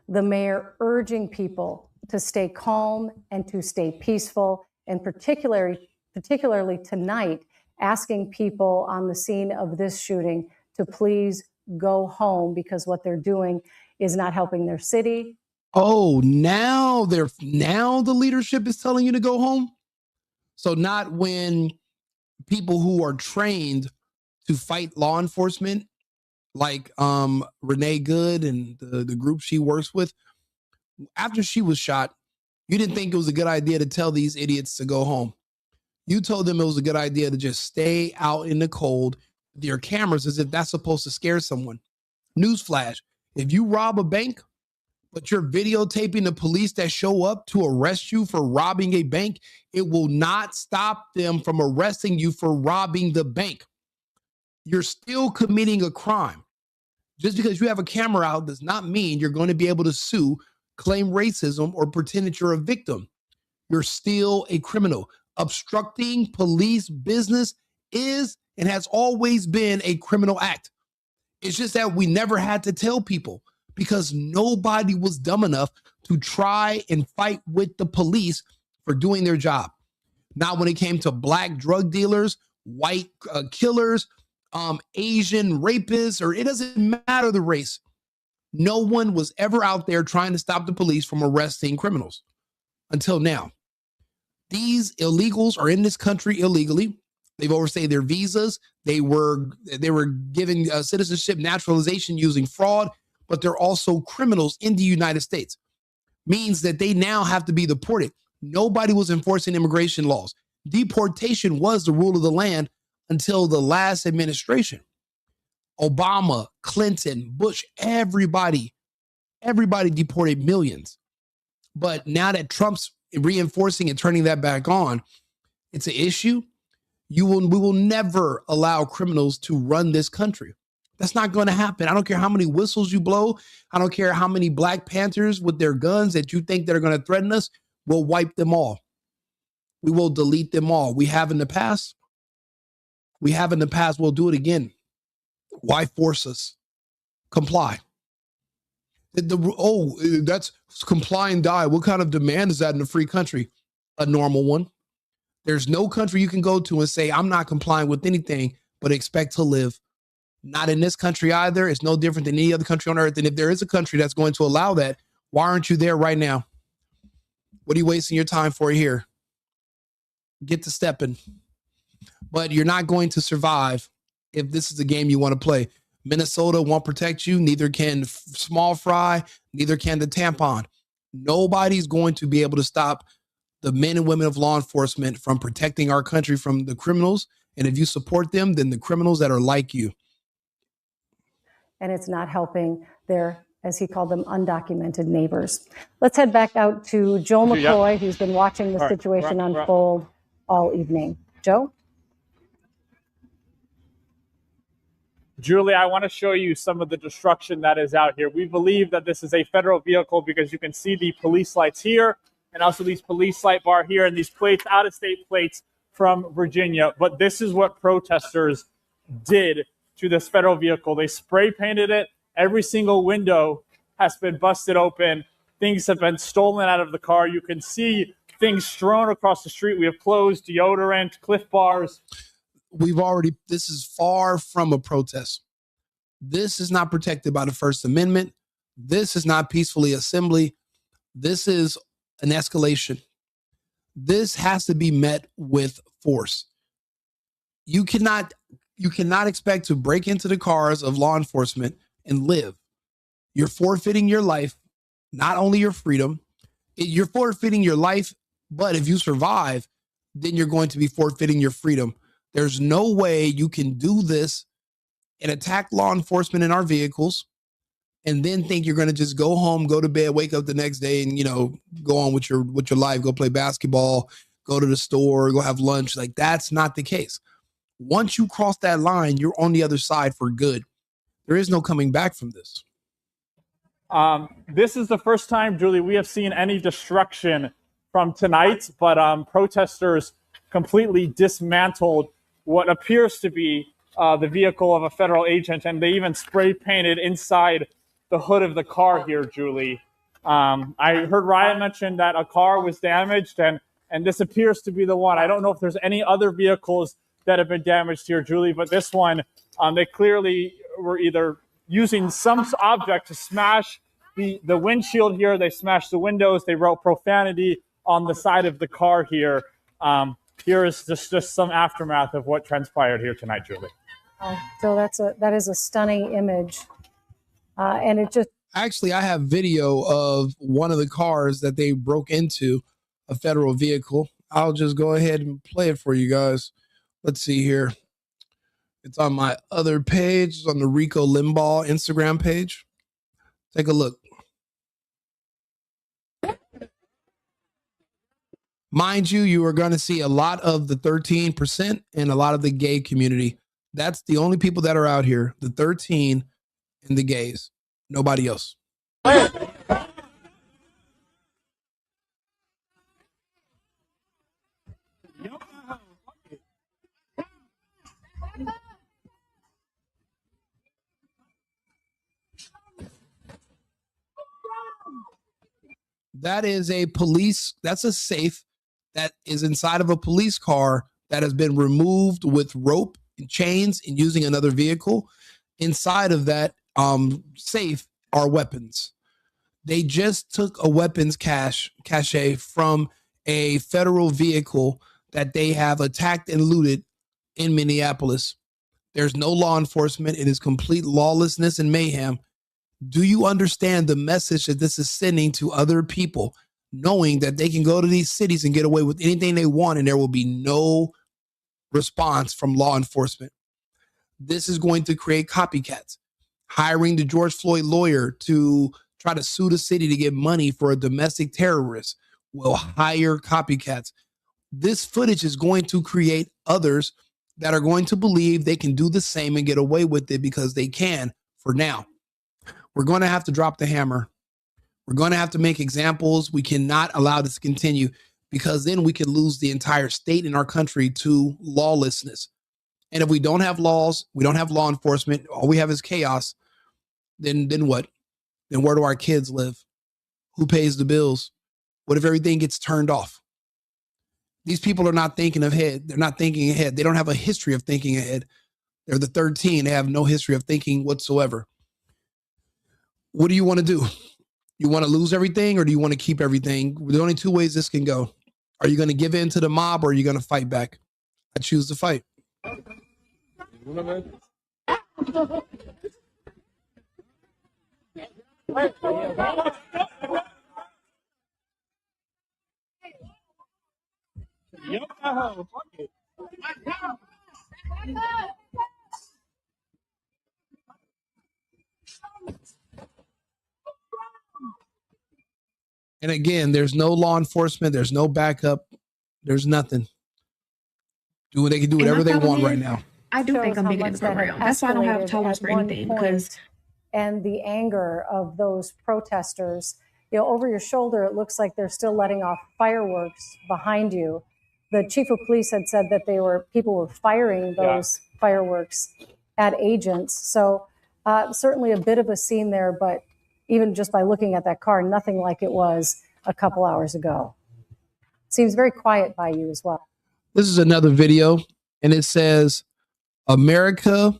the mayor urging people to stay calm and to stay peaceful, and particularly tonight, asking people on the scene of this shooting to please go home because what they're doing is not helping their city. Oh, now the leadership is telling you to go home. So not when people who are trained to fight law enforcement, like Renee Good and the group she works with, after she was shot, you didn't think it was a good idea to tell these idiots to go home. You told them it was a good idea to just stay out in the cold with your cameras as if that's supposed to scare someone. Newsflash, if you rob a bank, but you're videotaping the police that show up to arrest you for robbing a bank, it will not stop them from arresting you for robbing the bank. You're still committing a crime. Just because you have a camera out does not mean you're going to be able to sue, claim racism, or pretend that you're a victim. You're still a criminal. Obstructing police business is and has always been a criminal act. It's just that we never had to tell people because nobody was dumb enough to try and fight with the police for doing their job. Now, when it came to black drug dealers, white killers, Asian rapists, or it doesn't matter the race, no one was ever out there trying to stop the police from arresting criminals until now. These illegals are in this country illegally. They've overstayed their visas. They were given citizenship naturalization using fraud, but they're also criminals in the United States. Means that they now have to be deported. Nobody was enforcing immigration laws. Deportation was the rule of the land until the last administration. Obama, Clinton, Bush, everybody deported millions. But now that Trump's reinforcing and turning that back on, it's an issue. We will never allow criminals to run this country. That's not going to happen. I don't care how many whistles you blow. I don't care how many Black Panthers with their guns that you think that are going to threaten us. We'll wipe them all. We will delete them all. We have in the past. We'll do it again. Why force us? Comply. That's comply and die. What kind of demand is that in a free country? A normal one. There's no country you can go to and say, I'm not complying with anything, but expect to live. Not in this country either. It's no different than any other country on earth. And if there is a country that's going to allow that, why aren't you there right now? What are you wasting your time for here? Get to stepping. But you're not going to survive if this is a game you want to play. Minnesota won't protect you. Neither can small fry. Neither can the tampon. Nobody's going to be able to stop the men and women of law enforcement from protecting our country from the criminals. And if you support them, then the criminals that are like you. And it's not helping their, as he called them, undocumented neighbors. Let's head back out to Joe McCoy, who's been watching the situation unfold all evening. Joe? Julie, I want to show you some of the destruction that is out here. We believe that this is a federal vehicle because you can see the police lights here and also these police light bar here and these plates, out-of-state plates from Virginia. But this is what protesters did to this federal vehicle. They spray painted it. Every single window has been busted open. Things have been stolen out of the car. You can see things strewn across the street. We have clothes, deodorant, Cliff Bars. This is far from a protest. This is not protected by the First Amendment. This is not peacefully assembly. This is an escalation. This has to be met with force. You cannot expect to break into the cars of law enforcement and live. You're forfeiting your life, not only your freedom. You're forfeiting your life, but if you survive, then you're going to be forfeiting your freedom. There's no way you can do this and attack law enforcement in our vehicles and then think you're going to just go home, go to bed, wake up the next day and, go on with your life, go play basketball, go to the store, go have lunch. Like, that's not the case. Once you cross that line, you're on the other side for good. There is no coming back from this. This is the first time, Julie, we have seen any destruction from tonight, but protesters completely dismantled what appears to be the vehicle of a federal agent, and they even spray painted inside the hood of the car here, Julie. I heard Ryan mention that a car was damaged, and this appears to be the one. I don't know if there's any other vehicles that have been damaged here, Julie, but this one, they clearly were either using some object to smash the windshield here. They smashed the windows. They wrote profanity on the side of the car here. Here is just some aftermath of what transpired here tonight, Julie. So that is a stunning image, and it just actually, I have video of one of the cars that they broke into, a federal vehicle. I'll just go ahead and play it for you guys. Let's see here. It's on my other page. It's on the Rico Limbaugh Instagram page. Take a look. Mind you, you are going to see a lot of the 13% and a lot of the gay community. That's the only people that are out here, the 13 and the gays. Nobody else. That is a police, that's a safe that is inside of a police car that has been removed with rope and chains and using another vehicle. Inside of that safe are weapons. They just took a weapons cache from a federal vehicle that they have attacked and looted in Minneapolis. There's no law enforcement. It is complete lawlessness and mayhem. Do you understand the message that this is sending to other people, knowing that they can go to these cities and get away with anything they want and there will be no response from law enforcement? This is going to create copycats. Hiring the George Floyd lawyer to try to sue the city to get money for a domestic terrorist will hire copycats. This footage is going to create others that are going to believe they can do the same and get away with it because they can for now. We're going to have to drop the hammer. We're going to have to make examples. We cannot allow this to continue because then we could lose the entire state in our country to lawlessness. And if we don't have laws, we don't have law enforcement, all we have is chaos, then what? Then where do our kids live? Who pays the bills? What if everything gets turned off? These people are not thinking ahead. They're not thinking ahead. They don't have a history of thinking ahead. They're the 13. They have no history of thinking whatsoever. What do you want to do? You want to lose everything or do you want to keep everything? There's only two ways this can go. Are you going to give in to the mob or are you going to fight back? I choose to fight. And again, there's no law enforcement. There's no backup. There's nothing. They can do whatever they want right now. I do think I'm big in the program. That's why I don't have tolerance for anything. And the anger of those protesters, over your shoulder, it looks like they're still letting off fireworks behind you. The chief of police had said that people were firing those fireworks at agents. So certainly a bit of a scene there, but even just by looking at that car, nothing like it was a couple hours ago. Seems very quiet by you as well. This is another video, and it says, America,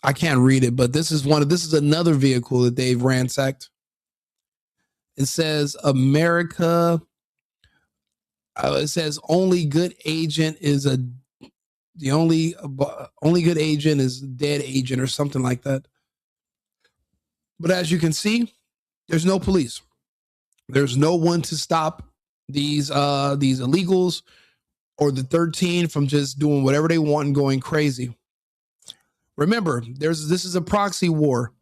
I can't read it, but this is another vehicle that they've ransacked. It says, America, it says only good agent is the only good agent is dead agent or something like that. But as you can see, there's no police. There's no one to stop these illegals or the 13 from just doing whatever they want and going crazy. Remember, this is a proxy war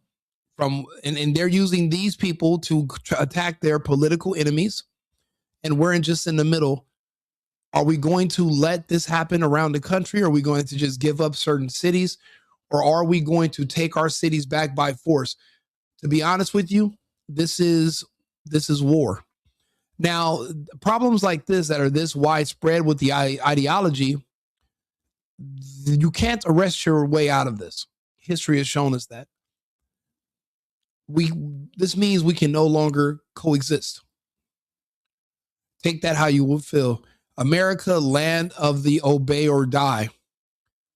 and they're using these people to attack their political enemies. And we're just in the middle. Are we going to let this happen around the country? Are we going to just give up certain cities? Or are we going to take our cities back by force? To be honest with you, this is war. Now, problems like this that are this widespread with the ideology, you can't arrest your way out of this. History has shown us that. This means we can no longer coexist. Take that how you would feel. America, land of the obey or die.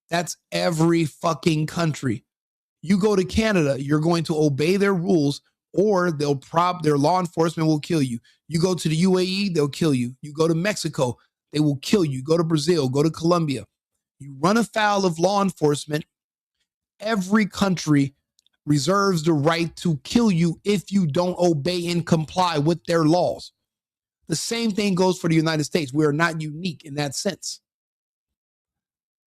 That's every fucking country. You go to Canada, you're going to obey their rules, or their law enforcement will kill you. You go to the UAE, they'll kill you. You go to Mexico, they will kill you. Go to Brazil, go to Colombia. You run afoul of law enforcement, every country reserves the right to kill you if you don't obey and comply with their laws. The same thing goes for the United States. We are not unique in that sense.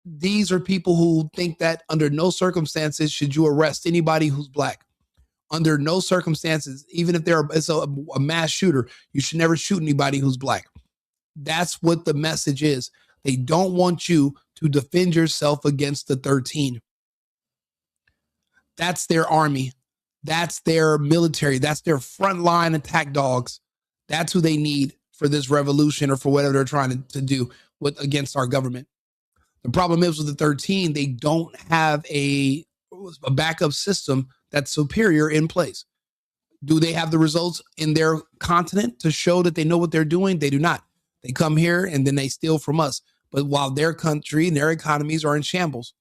These are people who think that under no circumstances should you arrest anybody who's black. Under no circumstances, even if it's a mass shooter, you should never shoot anybody who's black. That's what the message is. They don't want you to defend yourself against the 13. That's their army. That's their military. That's their frontline attack dogs. That's who they need for this revolution or for whatever they're trying to do against our government. The problem is with the 13, they don't have a backup system that's superior in place. Do they have the results in their continent to show that they know what they're doing? They do not. They come here and then they steal from us. But while their country and their economies are in shambles,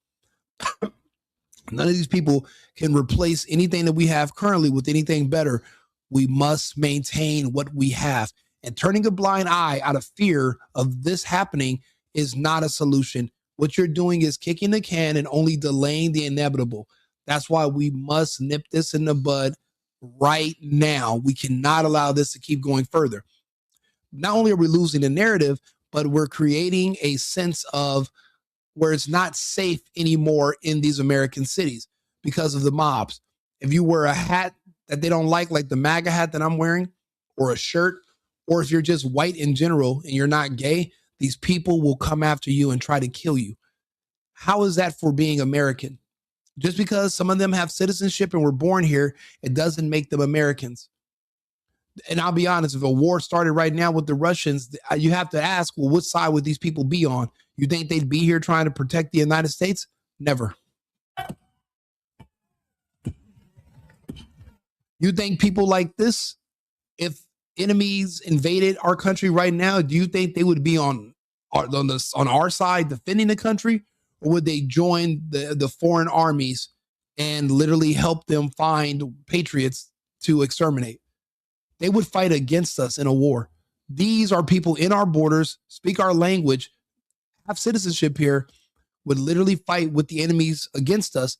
none of these people can replace anything that we have currently with anything better. We must maintain what we have. And turning a blind eye out of fear of this happening is not a solution. What you're doing is kicking the can and only delaying the inevitable. That's why we must nip this in the bud right now. We cannot allow this to keep going further. Not only are we losing the narrative, but we're creating a sense of where it's not safe anymore in these American cities because of the mobs. If you wear a hat that they don't like the MAGA hat that I'm wearing, or a shirt, or if you're just white in general and you're not gay, these people will come after you and try to kill you. How is that for being American? Just because some of them have citizenship and were born here, it doesn't make them Americans. And I'll be honest, if a war started right now with the Russians, you have to ask, well, what side would these people be on? You think they'd be here trying to protect the United States? Never. You think people like this, if enemies invaded our country right now, do you think they would be on our side defending the country? Or would they join the foreign armies and literally help them find patriots to exterminate? They would fight against us in a war. These are people in our borders, speak our language, have citizenship here, would literally fight with the enemies against us,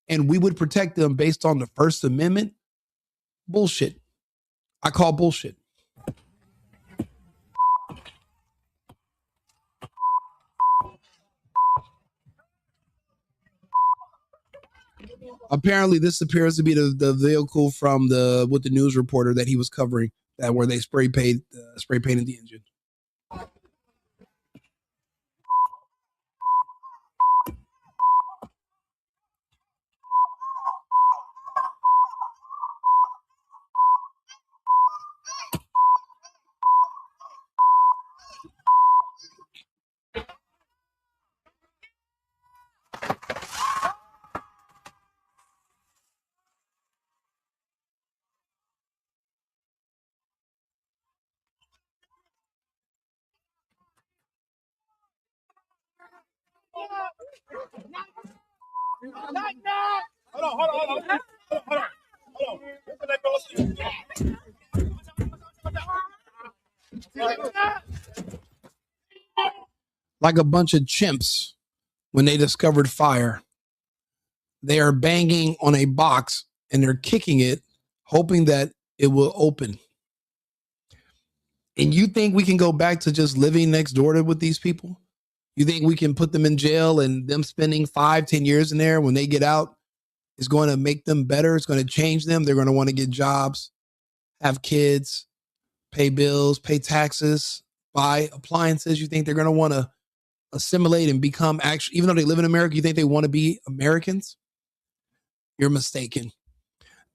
and we would protect them based on the First Amendment. Bullshit. I call bullshit. Apparently, this appears to be the vehicle from the news reporter that he was covering, that where they spray painted the engine. Like a bunch of chimps when they discovered fire. They are banging on a box and they're kicking it, hoping that it will open. And you think we can go back to just living next door with these people? You think we can put them in jail and them spending 5-10 years in there when they get out is going to make them better? It's going to change them. They're going to want to get jobs, have kids, pay bills, pay taxes, buy appliances. You think they're going to want to assimilate and become actually, even though they live in America, you think they want to be Americans? You're mistaken.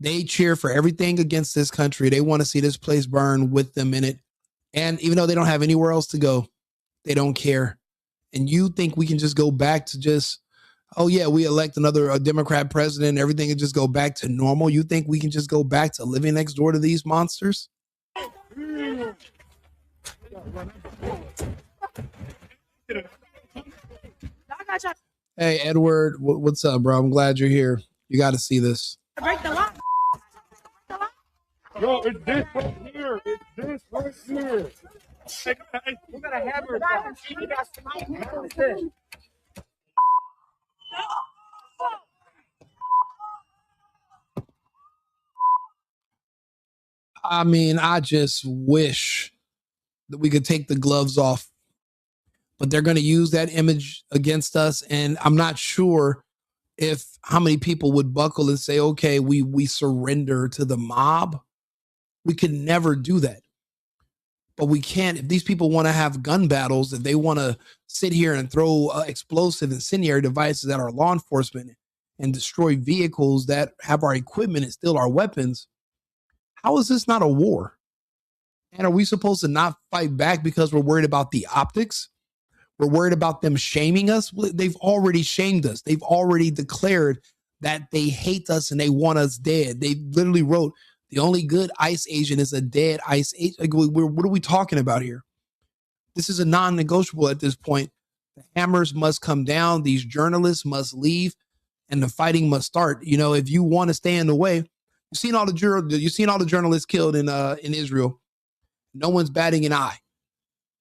They cheer for everything against this country. They want to see this place burn with them in it. And even though they don't have anywhere else to go, they don't care. And you think we can just go back to just oh yeah, we elect another Democrat president, everything can just go back to normal. You think we can just go back to living next door to these monsters? Hey, Edward, what's up, bro? I'm glad you're here. You got to see this. Break the law. Yo, it's this right here. It's this right here. Hey, we got a hammer. I mean, I just wish that we could take the gloves off, but they're going to use that image against us. And I'm not sure if how many people would buckle and say, okay, we surrender to the mob. We could never do that. But we can't, if these people want to have gun battles, if they want to sit here and throw explosive incendiary devices at our law enforcement and destroy vehicles that have our equipment and steal our weapons, how is this not a war? And are we supposed to not fight back because we're worried about the optics? We're worried about them shaming us. They've already shamed us. They've already declared that they hate us and they want us dead. They literally wrote, the only good ICE agent is a dead ICE agent. Like, what are we talking about here? This is a non-negotiable at this point. The hammers must come down. These journalists must leave, and the fighting must start. You know, if you want to stay in the way, you've seen all the journalists killed in Israel. No one's batting an eye.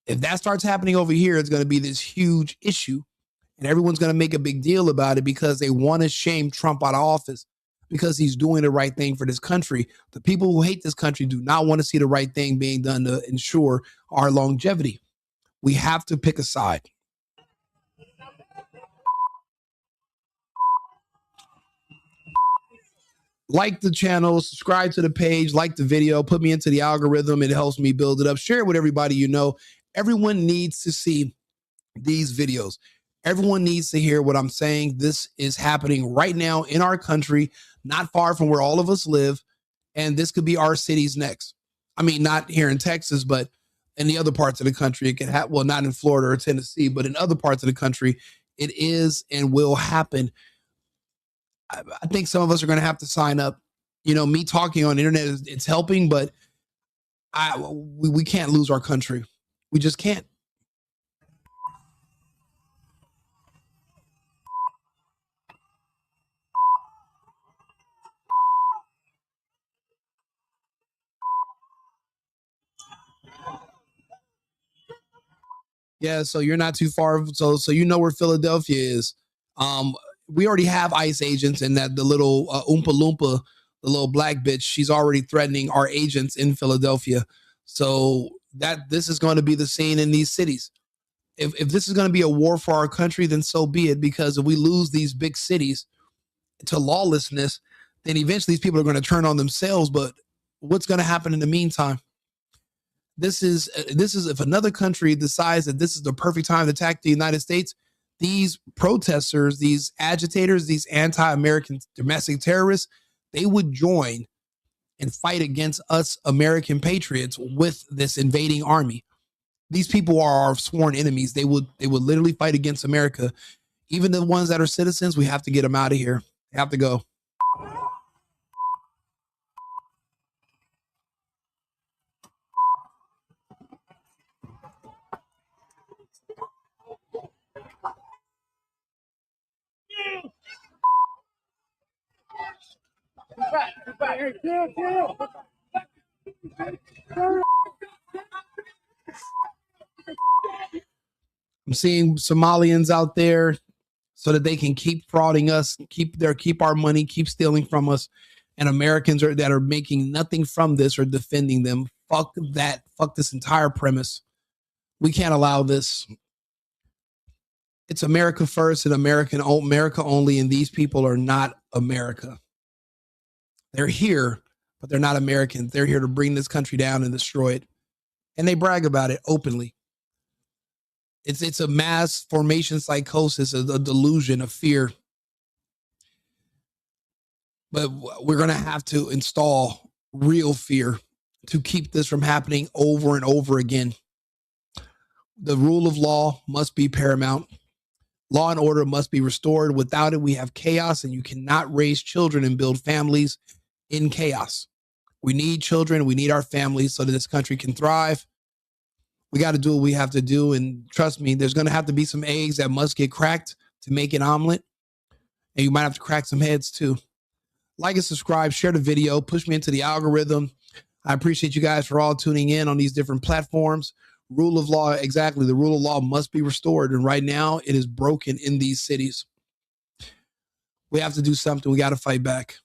If that starts happening over here, it's going to be this huge issue, and everyone's going to make a big deal about it because they want to shame Trump out of office because he's doing the right thing for this country. The people who hate this country do not want to see the right thing being done to ensure our longevity. We have to pick a side. Like the channel, subscribe to the page, like the video, put me into the algorithm. It helps me build it up. Share it with everybody you know. Everyone needs to see these videos. Everyone needs to hear what I'm saying. This is happening right now in our country, not far from where all of us live. And this could be our cities next. I mean, not here in Texas, but in the other parts of the country. It can happen. Well, not in Florida or Tennessee, but in other parts of the country, it is and will happen. I think some of us are going to have to sign up. You know, me talking on the internet, it's helping, but we can't lose our country. We just can't. Yeah, so you're not too far. So you know where Philadelphia is. We already have ICE agents, and that the little Oompa Loompa, the little black bitch, she's already threatening our agents in Philadelphia. So that this is going to be the scene in these cities. If this is going to be a war for our country, then so be it. Because if we lose these big cities to lawlessness, then eventually these people are going to turn on themselves. But what's going to happen in the meantime? This is if another country decides that this is the perfect time to attack the United States, these protesters, these agitators, these anti-American domestic terrorists, they would join and fight against us American patriots with this invading army. These people are our sworn enemies. They would literally fight against America. Even the ones that are citizens, we have to get them out of here. They have to go. I'm seeing Somalians out there so that they can keep frauding us, keep our money, keep stealing from us. And Americans that are making nothing from this or defending them. Fuck that. Fuck this entire premise. We can't allow this. It's America first and America only. And these people are not America. They're here, but they're not Americans. They're here to bring this country down and destroy it. And they brag about it openly. It's a mass formation psychosis, a delusion of fear. But we're going to have to install real fear to keep this from happening over and over again. The rule of law must be paramount. Law and order must be restored. Without it, we have chaos, and you cannot raise children and build families in chaos. We need children. We need our families so that this country can thrive. We got to do what we have to do. And trust me, there's going to have to be some eggs that must get cracked to make an omelet. And you might have to crack some heads too. Like and subscribe, share the video, push me into the algorithm. I appreciate you guys for all tuning in on these different platforms. Rule of law, exactly. The rule of law must be restored. And right now it is broken in these cities. We have to do something. We got to fight back.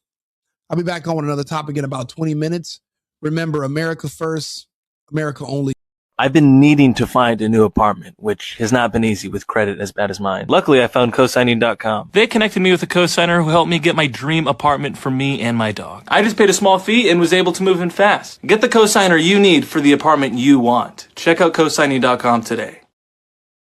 I'll be back on with another topic in about 20 minutes. Remember, America first, America only. I've been needing to find a new apartment, which has not been easy with credit as bad as mine. Luckily, I found cosigning.com. They connected me with a cosigner who helped me get my dream apartment for me and my dog. I just paid a small fee and was able to move in fast. Get the cosigner you need for the apartment you want. Check out cosigning.com today.